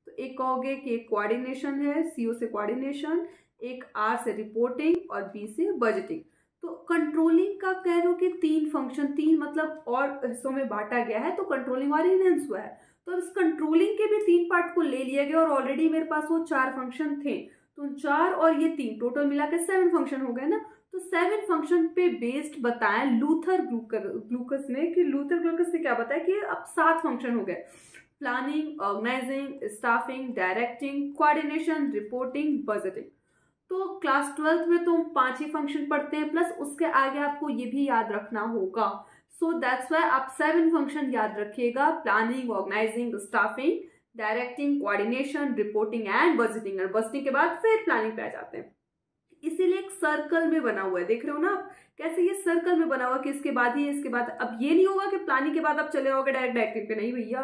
तो एक कहोगे कि एक कोऑर्डिनेशन है, CO से कोऑर्डिनेशन, एक R से रिपोर्टिंग और B से बजटिंग। तो कंट्रोलिंग का कह रहे हो कि 3 फंक्शन, 3 मतलब और हिस्सों में बांटा गया है, तो कंट्रोलिंग और इनहेंस हुआ है। तो इस कंट्रोलिंग के भी 3 पार्ट को ले लिया गया और ऑलरेडी मेरे पास वो 4 फंक्शन थे, तो 4 और ये 3 टोटल मिला के 7 फंक्शन हो गए ना। तो 7 फंक्शन पे बेस्ड बताया लूथर ग्लूकस ने, कि लूथर ग्लूकस ने क्या बताया कि अब 7 फंक्शन हो गए, planning, organising, staffing, directing, coordination, reporting, budgeting. तो क्लास 12th में तो 5 ही फंक्शन पढ़ते हैं, प्लस उसके आगे आपको ये भी याद रखना होगा। सो दैट्स वाई आप 7 फंक्शन याद रखिएगा, planning, organising, staffing, directing, coordination, reporting and budgeting. और बजटिंग के बाद फिर प्लानिंग पे आ जाते हैं। इसीलिए एक सर्कल में बना हुआ है, देख रहे हो ना आप कैसे ये सर्कल में बना हुआ कि इसके बाद ही इसके बाद। अब ये नहीं होगा कि प्लानिंग के बाद आप चले जाओगे डायरेक्ट डायरेक्टिंग पे, नहीं भैया,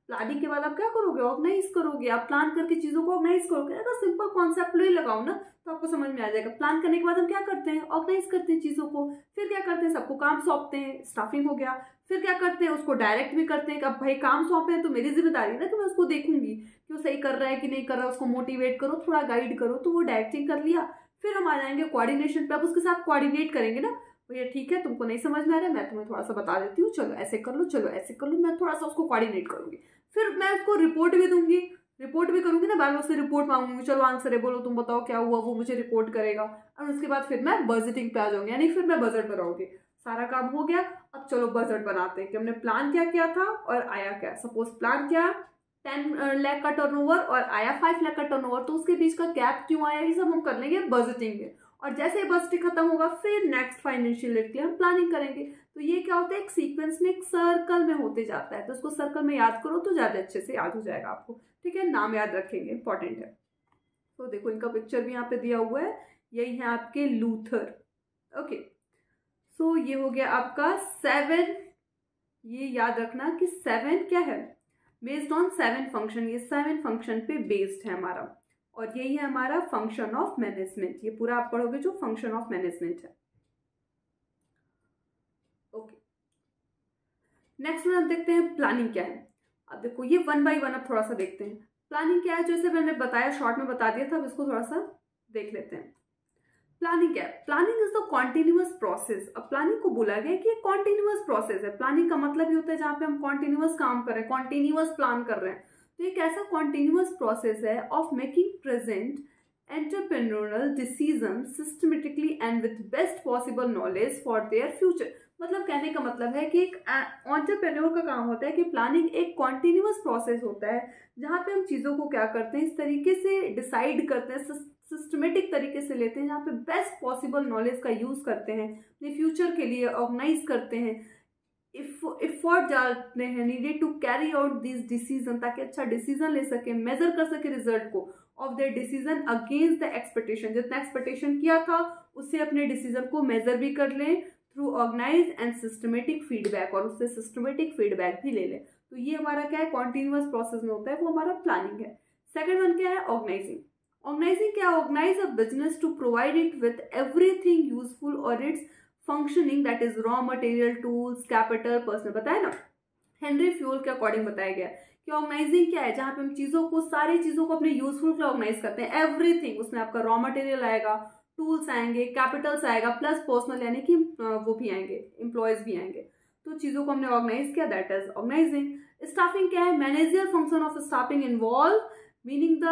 प्लानिंग के बाद आप क्या करोगे, ऑर्गेनाइज करोगे, आप प्लान करके चीजों को ऑर्गेनाइज करोगे। अगर सिंपल कॉन्सेप्ट लो ही लगाओ ना तो आपको समझ में आ जाएगा। प्लान करने के बाद हम क्या करते हैं, ऑर्गेनाइज करते हैं चीजों को, फिर क्या करते हैं, सबको काम सौंपते हैं, स्टाफिंग हो गया। फिर क्या करते हैं, उसको डायरेक्ट भी करते हैं कि अब भाई काम सौंपे हैं तो मेरी जिम्मेदारी है ना कि मैं उसको देखूंगी कि वो सही कर रहा है कि नहीं कर रहा है, उसको मोटिवेट करो, थोड़ा गाइड करो, तो वो डायरेक्टिंग कर लिया। फिर हम आ जाएंगे कोऑर्डिनेशन पे, अब उसके साथ कोऑर्डिनेट करेंगे ना, भैया ठीक है तुमको नहीं समझ में आ रहा है, मैं तुम्हें थोड़ा सा बता देती हूँ, चलो ऐसे कर लो, चलो ऐसे कर लो, मैं थोड़ा सा उसको कोऑर्डिनेट करूंगी। फिर मैं उसको रिपोर्ट भी दूंगी, रिपोर्ट भी करूंगी ना, बार बार उससे रिपोर्ट मांगूंगी, चलो आंसर है, बोलो तुम बताओ क्या हुआ, वो मुझे रिपोर्ट करेगा। और उसके बाद फिर मैं बजटिंग पे आ जाऊंगी, यानी फिर मैं बजट बनाऊंगी। सारा काम हो गया, अब चलो बजट बनाते हैं कि हमने प्लान क्या किया था और आया क्या। सपोज प्लान किया 10 लाख का टर्नओवर और आया 5 लाख का टर्नओवर, तो उसके बीच का गैप क्यों आया, ये सब हम कर लेंगे बजटिंग में। और जैसे बजटिंग खत्म होगा फिर नेक्स्ट फाइनेंशियल ईयर के लिए हम प्लानिंग करेंगे। तो ये क्या होता है, एक सीक्वेंस में, एक सर्कल में होते जाता है। तो उसको सर्कल में याद करो तो ज्यादा अच्छे से याद हो जाएगा आपको, ठीक है। नाम याद रखेंगे, इंपॉर्टेंट है। तो देखो इनका पिक्चर भी यहाँ पे दिया हुआ है, यही है आपके लूथर। ओके, सो ये हो गया आपका 7। ये याद रखना कि 7 क्या है, बेस्ड ऑन 7 फंक्शन, ये 7 फंक्शन पे बेस्ड है हमारा। और यही है हमारा फंक्शन ऑफ मैनेजमेंट, ये पूरा आप पढ़ोगे जो फंक्शन ऑफ मैनेजमेंट है। ओके, नेक्स्ट में हम देखते हैं प्लानिंग क्या है। अब देखो ये 1 बाय 1 अब थोड़ा सा देखते हैं प्लानिंग क्या है। जैसे मैंने बताया, शॉर्ट में बता दिया था, अब इसको थोड़ा सा देख लेते हैं। प्लानिंग क्या है, planning is the continuous process. अब प्लानिंग को बोला गया कि कॉन्टिन्यूअस प्रोसेस है। प्लानिंग का मतलब ही होता है जहाँ पे हम कॉन्टिन्यूअस काम कर रहे हैं, कॉन्टिन्यूअस प्लान कर रहे हैं। तो एक ऐसा कॉन्टिन्यूअस प्रोसेस है of making present entrepreneurial decision systematically and with best possible knowledge for their future. मतलब कहने का मतलब है कि एक एंटरप्रेन्योर का काम होता है कि प्लानिंग एक कॉन्टिन्यूअस प्रोसेस होता है जहाँ पे हम चीज़ों को क्या करते हैं, इस तरीके से डिसाइड करते हैं, सिस्टमेटिक तरीके से लेते हैं, जहाँ पे बेस्ट पॉसिबल नॉलेज का यूज़ करते हैं, अपने फ्यूचर के लिए ऑर्गेनाइज करते हैं, एफर्ट डालते हैं needed to carry out this decision, ताकि अच्छा डिसीजन ले सके, मेजर कर सके रिजल्ट को of their decision against the expectation. जितना एक्सपेक्टेशन किया था उससे अपने डिसीजन को मेजर भी कर लें through organise and systematic feedback, और उससे सिस्टमेटिक फीडबैक भी ले लें। तो ये हमारा क्या है, कॉन्टिन्यूअस प्रोसेस में होता है, वो हमारा प्लानिंग है। सेकेंड वन क्या है, ऑर्गेनाइजिंग। ऑर्गेनाइजिंग क्या, organise a business to provide it with everything useful और its functioning, that is raw material, tools, capital, personal. बताया ना, हेनरी फ्यूल के अकॉर्डिंग बताया गया कि ऑर्गेनाइजिंग क्या है, जहाँ पे हम चीजों को, सारी चीजों को अपने यूजफुल के लिए ऑर्गेनाइज करते हैं। एवरीथिंग, उसमें आपका रॉ मटेरियल आएगा, टूल्स आएंगे, कैपिटल्स आएगा, प्लस पर्सनल यानी कि वो भी आएंगे, एम्प्लॉयज भी आएंगे। तो चीजों को हमने ऑर्गेनाइज किया, दैट इज ऑर्गेनाइजिंग। स्टाफिंग क्या है, manager function of staffing involve meaning the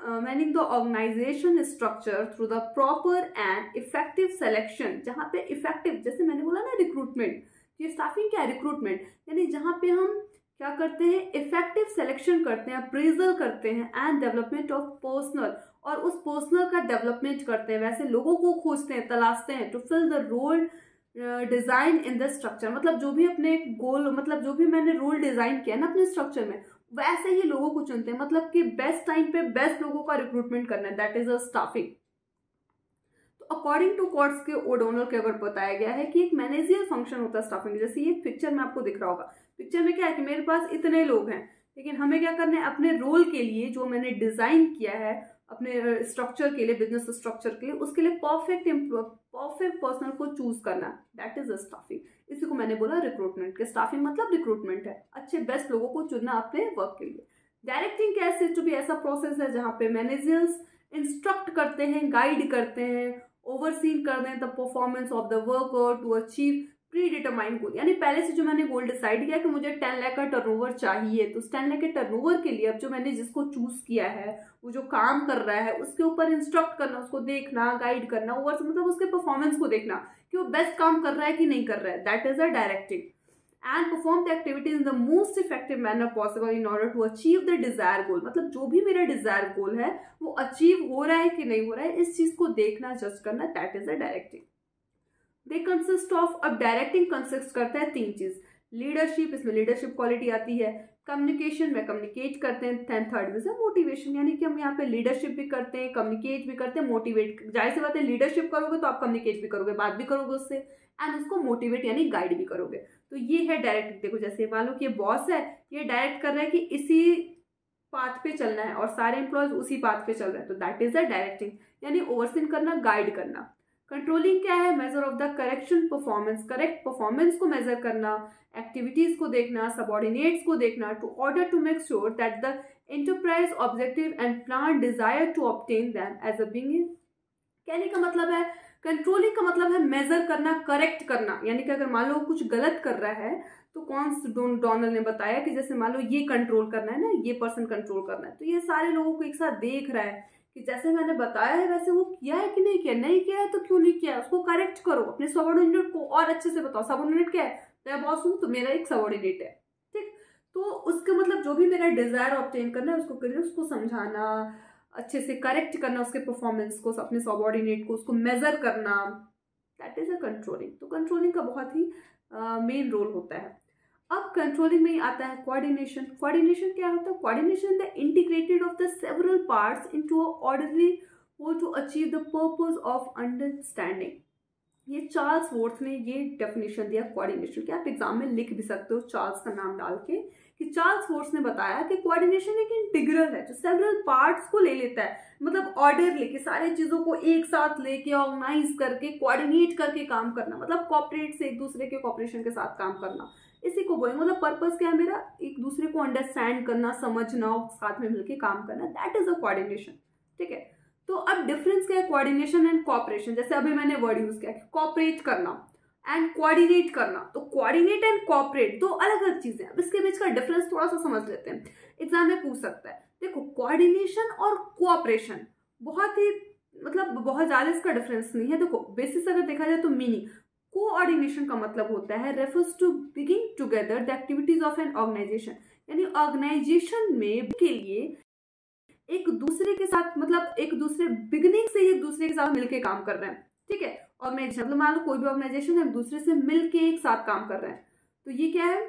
manning the organisation structure through the proper and effective selection, जहाँ पे इफेक्टिव, जैसे मैंने बोला ना रिक्रूटमेंट, ये स्टाफिंग क्या है, रिक्रूटमेंट, यानी जहाँ पे हम क्या करते हैं, इफेक्टिव सिलेक्शन करते हैं, अप्रेजल करते हैं, एंड डेवलपमेंट ऑफ पर्सनल, और उस पर्सनल का डेवलपमेंट करते हैं, वैसे लोगों को खोजते हैं, तलाशते हैं, to fill the role design in the structure, मतलब जो भी अपने गोल, मतलब जो भी मैंने रोल डिजाइन किया ना अपने स्ट्रक्चर में, वैसे ही लोगों को चुनते हैं, मतलब कि बेस्ट टाइम पे बेस्ट लोगों का रिक्रूटमेंट करना है, दैट इज अ स्टाफिंग। तो अकॉर्डिंग टू कोट्स के ओडोनल के अगर बताया गया है कि एक मैनेजियल फंक्शन होता है स्टाफिंग, जैसे ये पिक्चर में आपको दिख रहा होगा, पिक्चर में क्या है कि मेरे पास इतने लोग हैं, लेकिन हमें क्या करना है, अपने रोल के लिए जो मैंने डिजाइन किया है अपने स्ट्रक्चर के लिए, बिजनेस स्ट्रक्चर के लिए, उसके लिए परफेक्ट पर्सनल को चूज करना, दैट इज अ स्टाफिंग। इसी को मैंने बोला रिक्रूटमेंट के, स्टाफिंग मतलब रिक्रूटमेंट है, अच्छे बेस्ट लोगों को चुनना अपने वर्क के लिए। डायरेक्टिंग कैसे टू बी ऐसा प्रोसेस है जहाँ पे मैनेजर्स इंस्ट्रक्ट करते हैं, गाइड करते हैं, ओवरसीन कर दें the performance of the worker to achieve predetermined goal, यानी पहले से जो मैंने गोल डिसाइड किया कि मुझे 10 लाख का टर्नओवर चाहिए, तो 10 लाख के टर्नओवर के लिए अब जो मैंने जिसको चूज किया है, वो जो काम कर रहा है, उसके ऊपर इंस्ट्रक्ट करना, उसको देखना, गाइड करना, ओवर मतलब उसके परफॉर्मेंस को देखना कि वो बेस्ट काम कर रहा है कि नहीं कर रहा है, that is a directing. And perform the activities in the most effective manner possible in order to achieve the desire goal, मतलब जो भी मेरा डिजायर गोल है वो अचीव हो रहा है कि नहीं हो रहा है, इस चीज को देखना, जज करना, that is a directing. They consist of, अब डायरेक्टिंग कंसिस्ट करता है 3 चीज, लीडरशिप, इसमें लीडरशिप क्वालिटी आती है, कम्युनिकेशन में कम्युनिकेट करते हैं, थर्ड इज मोटिवेशन, यानी कि हम यहाँ पे लीडरशिप भी करते हैं, कम्युनिकेट भी करते हैं, मोटिवेट, जाहिर सी बात है लीडरशिप करोगे तो आप कम्युनिकेट भी करोगे, बात भी करोगे उससे, एंड उसको मोटिवेट यानी गाइड भी करोगे। तो ये है डायरेक्ट। देखो जैसे मान लो कि ये बॉस है, ये डायरेक्ट कर रहा है कि इसी पाथ पे चलना है और सारे एम्प्लॉयज उसी पाथ पे चल रहे हैं, तो दैट इज अ डायरेक्टिंग, यानी ओवरसीन करना, गाइड करना। कंट्रोलिंग क्या है, measure of the correction performance, correct performance को मेजर करना, एक्टिविटीज को देखना, सबऑर्डिनेट्स को देखना, to order to make sure that the enterprise objective and plan desire to obtain them as a being. कहने का मतलब है, कंट्रोलिंग का मतलब है मेजर करना, करेक्ट करना, यानी कि अगर मान लो कुछ गलत कर रहा है तो कौन डोनल ने बताया कि जैसे मान लो ये कंट्रोल करना है ना, ये पर्सन कंट्रोल करना है, तो ये सारे लोगों को एक साथ देख रहा है कि जैसे मैंने बताया है वैसे वो किया है कि नहीं किया, नहीं किया है तो क्यों नहीं किया, उसको करेक्ट करो, अपने सबऑर्डिनेट को और अच्छे से बताओ, सबऑर्डिनेट क्या है, मैं बॉस हूँ तो मेरा एक सबऑर्डिनेट है, ठीक, तो उसका मतलब जो भी मेरा डिजायर ऑब्टेन करना है उसको करिए, उसको समझाना, अच्छे से करेक्ट करना उसके परफॉर्मेंस को, अपने सबऑर्डिनेट को, उसको मेजर करना, दैट इज अ कंट्रोलिंग। तो कंट्रोलिंग का बहुत ही मेन रोल होता है। अब कंट्रोलिंग में ही आता है कोऑर्डिनेशन। कोऑर्डिनेशन क्या होता है, coordination the integrated of the several parts into a orderly whole to achieve the purpose of understanding. ये चार्ल्स वॉर्थ ने ये डेफिनेशन दिया कोऑर्डिनेशन की, आप एग्जाम में लिख भी सकते हो चार्ल्स का नाम डाल के, कि चार्ल्स वॉर्थ ने बताया कि कोऑर्डिनेशन एक इंटीग्रल है जो सेवरल पार्ट्स को ले लेता है, मतलब ऑर्डर लेके सारी चीजों को एक साथ लेके ऑर्गेनाइज करके कोऑर्डिनेट करके काम करना, मतलब कॉपरेट से एक दूसरे के कॉपरेशन के साथ काम करना, इसी को बोलेंगे। मतलब पर्पस क्या है मेरा, एक दूसरे को अंडरस्टैंड करना, समझना, साथ में मिलकर काम करना, दैट इज अ कोऑर्डिनेशन, ठीक है। तो अब डिफरेंस क्या है कोऑर्डिनेशन एंड कोऑपरेशन, जैसे अभी मैंने वर्ड यूज किया कोऑपरेट करना एंड कोऑर्डिनेट करना, तो कोऑर्डिनेट एंड कोऑपरेट दो अलग अलग चीजें हैं, इसके बीच का डिफरेंस थोड़ा सा समझ लेते हैं, एग्जाम में पूछ सकता है। देखो कोऑर्डिनेशन और कोऑपरेशन बहुत ही मतलब बहुत ज्यादा इसका डिफरेंस नहीं है। देखो बेसिस अगर देखा जाए तो मीनिंग, कोऑर्डिनेशन का मतलब होता है refers to bringing together the activities of an organisation, यानी ऑर्गेनाइजेशन में के लिए एक दूसरे के साथ, मतलब एक दूसरे बिगिनिंग से एक दूसरे के साथ मिलके काम कर रहे हैं, ठीक है। ऑर्गेनाइजेशन मतलब मान लो कोई भी ऑर्गेनाइजेशन है, एक दूसरे से मिलके एक साथ काम कर रहे हैं, तो ये क्या है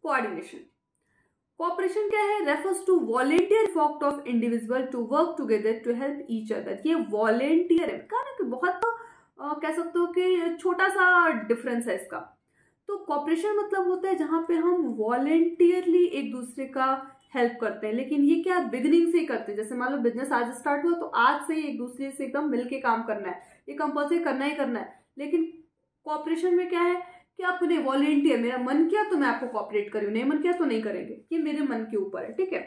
कोऑर्डिनेशन। कोऑपरेशन क्या है, refers to volunteer effort of individual to work together to help each other. ये वॉलेंटियर है, कहा ना कि बहुत कह सकते हो कि छोटा सा डिफरेंस है इसका। तो कोऑपरेशन मतलब होता है जहां पे हम वॉलेंटियरली एक दूसरे का हेल्प करते हैं, लेकिन ये क्या बिगिनिंग से ही करते हैं, जैसे मान लो बिजनेस आज स्टार्ट हुआ तो आज से ही एक दूसरे से एकदम मिलके काम करना है, ये कंपल्सरी करना ही करना है। लेकिन कोऑपरेशन में क्या है कि अपने वॉलेंटियर, मेरा मन किया तो मैं आपको कोऑपरेट करूँ, नहीं मन किया तो नहीं करेंगे, ये मेरे मन के ऊपर है, ठीक है।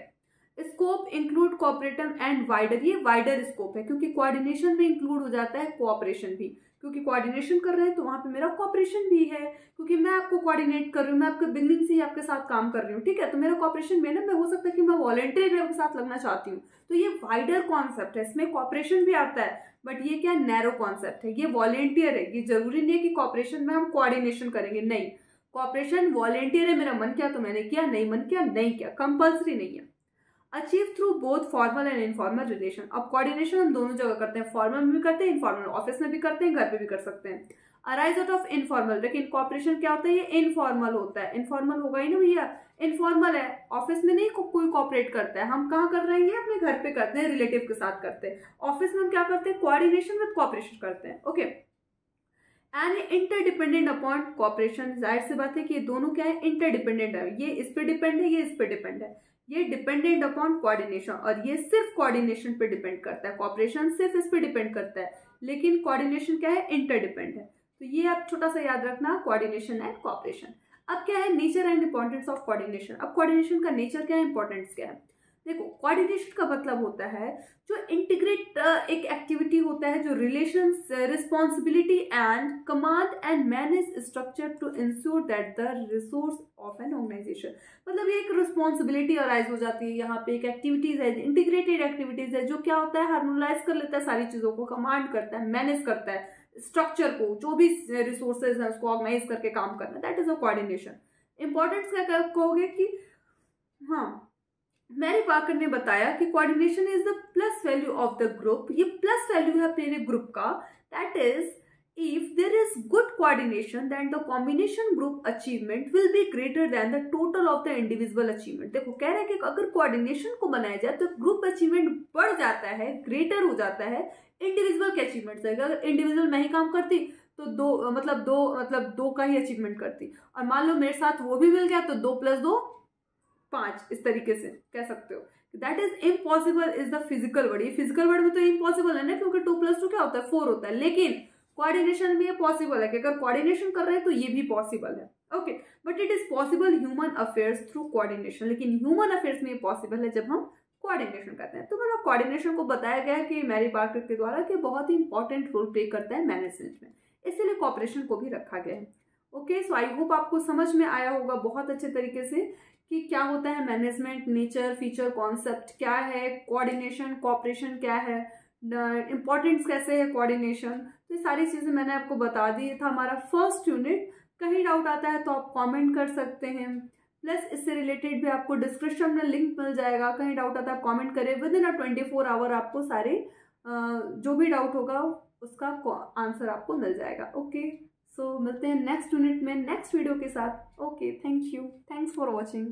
Scope include cooperative and wider, ये वाइडर स्कोप है क्योंकि कोऑर्डिनेशन में इंक्लूड हो जाता है कोऑपरेशन भी, क्योंकि कोऑर्डिनेशन कर रहे हैं तो वहाँ पे मेरा कॉपरेशन भी है, क्योंकि मैं आपको कोऑर्डिनेट कर रही हूँ, मैं आपके बिगिनिंग से ही आपके साथ काम कर रही हूँ, ठीक है। तो मेरा कॉपरेशन में ना, मैं हो सकता है कि मैं वॉलंटरी भी आपके साथ लगना चाहती हूँ। तो ये वाइडर कॉन्सेप्ट है, इसमें कॉपरेशन भी आता है, बट ये क्या नैरो कॉन्सेप्ट है, ये वॉलेंटियर है। ये जरूरी नहीं है कि कॉपरेशन में हम कोऑर्डिनेशन करेंगे, नहीं, कॉपरेशन वॉलेंटियर है। मेरा मन किया तो मैंने किया, नहीं मन किया नहीं किया, कंपल्सरी नहीं है। Achieve through both formal and informal relation. अब कोऑर्डिनेशन हम दोनों जगह करते हैं, फॉर्मल में भी करते हैं, इनफॉर्मल ऑफिस में भी करते हैं, घर पे भी कर सकते हैं। अराइज आउट ऑफ इनफॉर्मल, लेकिन कॉपरेशन क्या होता है, ये इनफॉर्मल होता है। इनफॉर्मल होगा ही ना भैया, इनफॉर्मल है, ऑफिस में नहीं कोई कॉपरेट करता है। हम कहाँ कर रहे हैं, अपने घर पे करते हैं, रिलेटिव के साथ करते हैं। ऑफिस में हम क्या करते हैं, कोऑर्डिनेशन विद कॉपरेशन करते हैं, okay. And interdependent upon cooperation, जाहिर सी बात है कि ये दोनों क्या है, इंटरडिपेंडेंट है। ये इस पे डिपेंड है, ये इस पे डिपेंड है। ये डिपेंडेंट अपॉन कोऑर्डिनेशन, और ये सिर्फ कोऑर्डिनेशन पे डिपेंड करता है। कॉपरेशन सिर्फ इस पे डिपेंड करता है, लेकिन कोऑर्डिनेशन क्या है, इंटरडिपेंड है। तो ये आप छोटा सा याद रखना, कोऑर्डिनेशन एंड कॉपरेशन। अब क्या है, nature and importance of coordination. अब कोऑर्डिनेशन का नेचर क्या है, इंपॉर्टेंस क्या है। देखो, कोऑर्डिनेशन का मतलब होता है जो इंटीग्रेट एक एक्टिविटी होता है, जो relations, responsibility and command and manage structure to ensure that the resource of an organisation. मतलब ये एक रिस्पॉन्सिबिलिटी अराइज हो जाती है यहाँ पे, एक एक्टिविटीज है, इंटीग्रेटेड एक्टिविटीज है, जो क्या होता है, हार्मोनाइज कर लेता है सारी चीजों को, कमांड करता है, मैनेज करता है स्ट्रक्चर को, जो भी रिसोर्सेज है उसको ऑर्गेनाइज करके काम करना, that is a coordination. Importance क्या कहोगे कि हाँ, मैरी पार्कर ने बताया कि coordination is the plus value of the group. ये प्लस वैल्यू है पूरे ग्रुप का, that is if there is good coordination then the combination group achievement will be greater than the total of the individual achievement. देखो, कह रहे हैं कि अगर कोऑर्डिनेशन को बनाया जाए तो ग्रुप अचीवमेंट बढ़ जाता है, ग्रेटर हो जाता है इंडिविजुअल के अचीवमेंट से। अगर इंडिविजुअल मैं ही काम करती तो दो का ही अचीवमेंट करती, और मान लो मेरे साथ वो भी मिल गया तो 2 + 2 5, इस तरीके से कह सकते हो। That is impossible is the physical word. ये फिजिकल वर्ड में तो इम्पॉसिबल है ना, क्योंकि 2 + 2 क्या होता है, 4 होता है। लेकिन कोऑर्डिनेशन में ये पॉसिबल है कि अगर कोऑर्डिनेशन कर रहे हैं तो ये भी पॉसिबल है, okay. But it is possible human affairs through coordination, लेकिन ह्यूमन अफेयर्स में ये पॉसिबल है जब हम कोऑर्डिनेशन करते हैं। तो मतलब कोऑर्डिनेशन को बताया गया है कि मैरी पार्कर के द्वारा कि बहुत ही इंपॉर्टेंट रोल प्ले करता है मैनेजमेंट में, इसीलिए कोऑपरेशन को भी रखा गया है, ओके। सो आई होप आपको समझ में आया होगा बहुत अच्छे तरीके से कि क्या होता है मैनेजमेंट, नेचर, फीचर, कॉन्सेप्ट क्या है, कोऑर्डिनेशन, कॉपरेशन क्या है, इंपॉर्टेंस कैसे है कोऑर्डिनेशन। तो ये सारी चीज़ें मैंने आपको बता दी। था हमारा फर्स्ट यूनिट। कहीं डाउट आता है तो आप कमेंट कर सकते हैं, प्लस इससे रिलेटेड भी आपको डिस्क्रिप्शन में लिंक मिल जाएगा। कहीं डाउट आता है कमेंट करें, विद इन 24 आवर आपको सारे जो भी डाउट होगा उसका आंसर आपको मिल जाएगा, ओके। सो मिलते हैं नेक्स्ट यूनिट में नेक्स्ट वीडियो के साथ, okay. Thank you, thanks for watching.